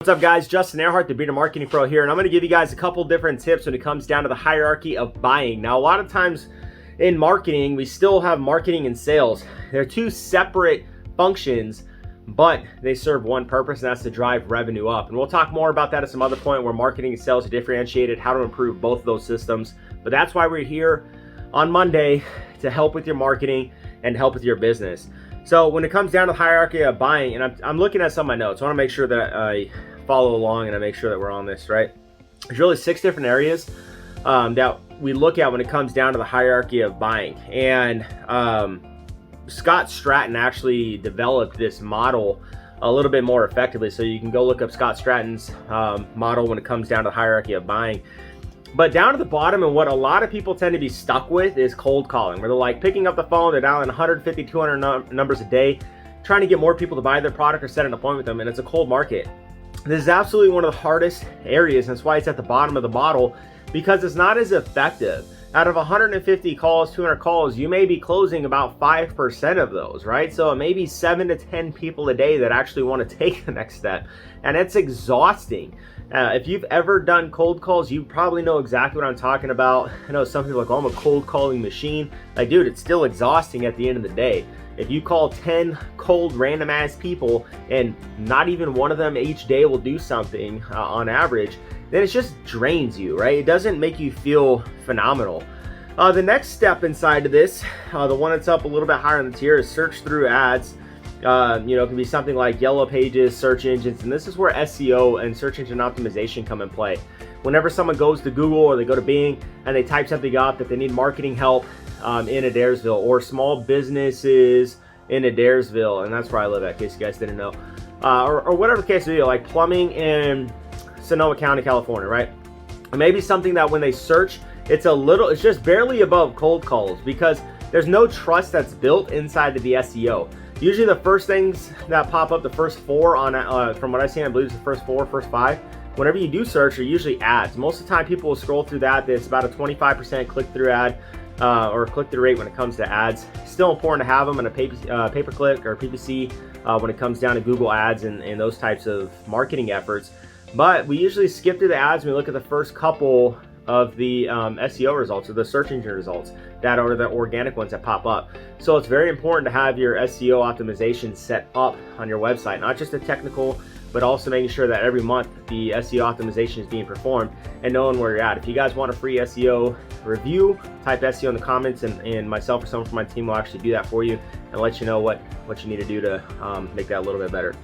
What's up guys, Justin Earhart, the Bearded Marketing Pro here, and I'm going to give you guys a couple different tips when it comes down to the hierarchy of buying. Now a lot of times in marketing, we still have marketing and sales. They're two separate functions, but they serve one purpose, and that's to drive revenue up. And we'll talk more about that at some other point where marketing and sales are differentiated, how to improve both of those systems. But that's why we're here on Monday, to help with your marketing and help with your business. So when it comes down to the hierarchy of buying, and I'm looking at some of my notes, I want to make sure that I follow along and I make sure that we're on this, right? There's really 6 different areas that we look at when it comes down to the hierarchy of buying. And Scott Stratton actually developed this model a little bit more effectively. So you can go look up Scott Stratton's model when it comes down to the hierarchy of buying. But down to the bottom, and what a lot of people tend to be stuck with, is cold calling, where they're like picking up the phone, they're dialing 150, 200 numbers a day, trying to get more people to buy their product or set an appointment with them, and it's a cold market. This is absolutely one of the hardest areas, and that's why it's at the bottom of the model, because it's not as effective. Out of 150 calls, 200 calls, you may be closing about 5% of those, right? So it may be 7 to 10 people a day that actually want to take the next step, and it's exhausting. If you've ever done cold calls, you probably know exactly what I'm talking about. I know some people are like, oh, I'm a cold calling machine. Like, dude, it's still exhausting at the end of the day. If you call 10 cold random ass people and not even one of them each day will do something on average, then it just drains you, right? It doesn't make you feel phenomenal. The next step inside of this, the one that's up a little bit higher in the tier, is search through ads. It can be something like Yellow Pages, search engines, and this is where SEO and search engine optimization come in play. Whenever someone goes to Google or they go to Bing and they type something up that they need marketing help in Adairsville, or small businesses in Adairsville, and that's where I live at, in case you guys didn't know, or whatever the case may be, like plumbing in Sonoma County, California, right? It may be something that when they search, it's just barely above cold calls, because there's no trust that's built inside of the SEO. Usually the first things that pop up, the first 4 on, from what I've seen, I believe it's the first 4, first 5, whenever you do search, are usually ads. Most of the time people will scroll through that. It's about a 25% click-through ad, or click-through rate when it comes to ads. Still important to have them in a pay-per-click or PPC when it comes down to Google ads and those types of marketing efforts. But we usually skip through the ads and we look at the first couple of the SEO results, or the search engine results, that are the organic ones that pop up. So it's very important to have your SEO optimization set up on your website, not just the technical, but also making sure that every month the SEO optimization is being performed and knowing where you're at. If you guys want a free SEO review, type SEO in the comments, and myself or someone from my team will actually do that for you and let you know what you need to do to make that a little bit better.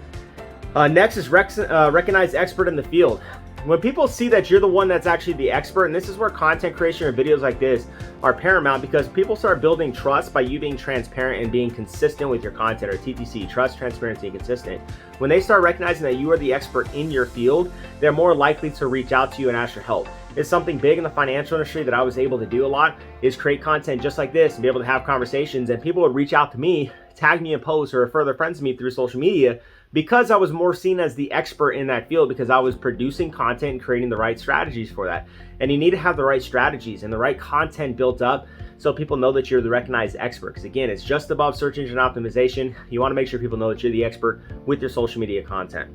Next is recognize expert in the field. When people see that you're the one that's actually the expert, and this is where content creation or videos like this are paramount, because people start building trust by you being transparent and being consistent with your content, or TTC, trust, transparency, and consistent. When they start recognizing that you are the expert in your field, they're more likely to reach out to you and ask for help. It's something big in the financial industry that I was able to do a lot, is create content just like this and be able to have conversations, and people would reach out to me, tag me in posts, or refer their friends to me through social media, because I was more seen as the expert in that field, because I was producing content and creating the right strategies for that. And you need to have the right strategies and the right content built up so people know that you're the recognized expert. Because again, it's just above search engine optimization. You want to make sure people know that you're the expert with your social media content.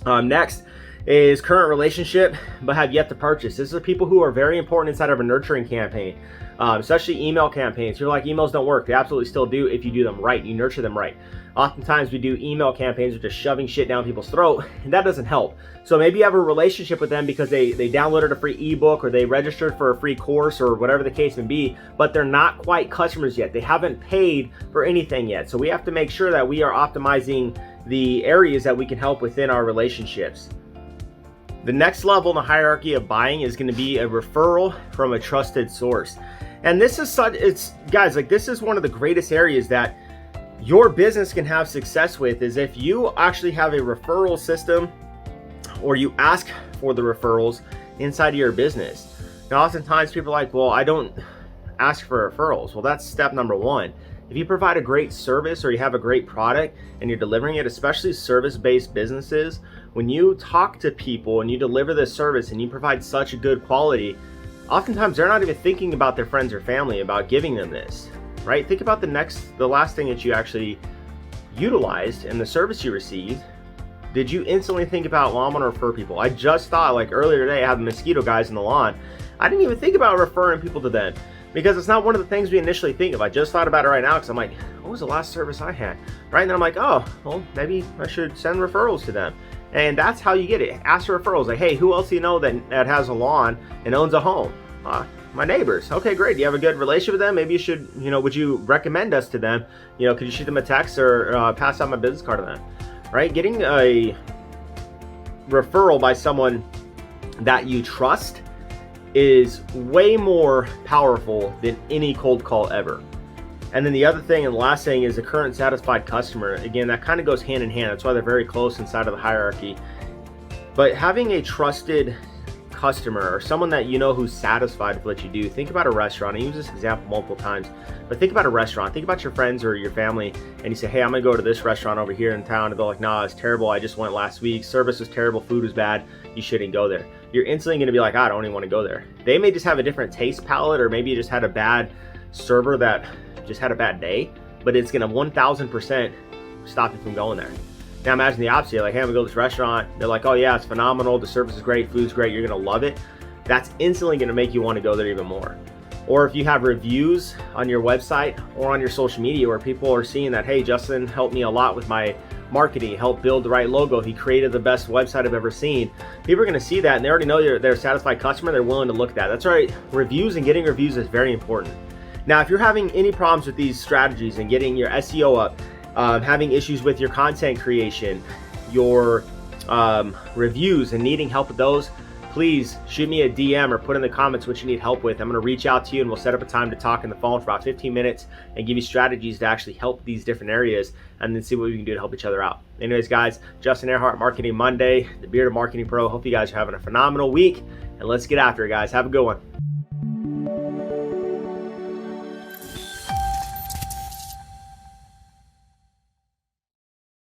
Next is current relationship but have yet to purchase. This is people who are very important inside of a nurturing campaign, especially email campaigns. You're like, emails don't work. They absolutely still do if you do them right, you nurture them right. Oftentimes we do email campaigns with just shoving shit down people's throat, and that doesn't help. So maybe you have a relationship with them because they downloaded a free ebook, or they registered for a free course, or whatever the case may be, but they're not quite customers yet. They haven't paid for anything yet. So we have to make sure that we are optimizing the areas that we can help within our relationships. The next level in the hierarchy of buying is going to be a referral from a trusted source. And this is guys, like, this is one of the greatest areas that your business can have success with, is if you actually have a referral system, or you ask for the referrals inside of your business. Now, oftentimes people are like, well, I don't ask for referrals. Well, that's step number 1. If you provide a great service, or you have a great product and you're delivering it, especially service-based businesses, when you talk to people and you deliver this service and you provide such a good quality, oftentimes they're not even thinking about their friends or family about giving them this, right? Think about the last thing that you actually utilized in the service you received Did you instantly think, about, well, I'm gonna refer people? I just thought, like earlier today, I have the mosquito guys in the lawn. I didn't even think about referring people to them because it's not one of the things we initially think of. I just thought about it right now because I'm like, what was the last service I had? Right, and then I'm like, oh, well, maybe I should send referrals to them. And that's how you get it. Ask for referrals. Like, hey, who else do you know that has a lawn and owns a home? My neighbors. Okay, great. Do you have a good relationship with them? Maybe you should, would you recommend us to them? Could you shoot them a text or pass out my business card to them? Right? Getting a referral by someone that you trust is way more powerful than any cold call ever. And then the other thing and the last thing is the current satisfied customer. Again, that kind of goes hand in hand. That's why they're very close inside of the hierarchy. But having a trusted customer or someone that who's satisfied with what you do. Think about a restaurant. I use this example multiple times, but think about a restaurant. Think about your friends or your family, and you say, hey, I'm gonna go to this restaurant over here in town, and they're like, nah, it's terrible. I just went last week. Service was terrible. Food was bad. You shouldn't go there. You're instantly gonna be like, I don't even want to go there. They may just have a different taste palette, or maybe you just had a bad server that just had a bad day, but it's gonna 1000% stop you from going there. Now imagine the opposite. Like, hey, I'm gonna go to this restaurant. They're like, oh yeah, it's phenomenal. The service is great, food's great. You're gonna love it. That's instantly gonna make you want to go there even more. Or if you have reviews on your website or on your social media where people are seeing that, hey, Justin helped me a lot with my marketing, helped build the right logo. He created the best website I've ever seen. People are gonna see that and they already know they're a satisfied customer. They're willing to look at that. That's right. Reviews and getting reviews is very important. Now, if you're having any problems with these strategies and getting your SEO up, having issues with your content creation, your reviews and needing help with those, please shoot me a DM or put in the comments what you need help with. I'm going to reach out to you and we'll set up a time to talk on the phone for about 15 minutes and give you strategies to actually help these different areas and then see what we can do to help each other out. Anyways, guys, Justin Earhart, Marketing Monday, the Bearded Marketing Pro. Hope you guys are having a phenomenal week and let's get after it, guys. Have a good one.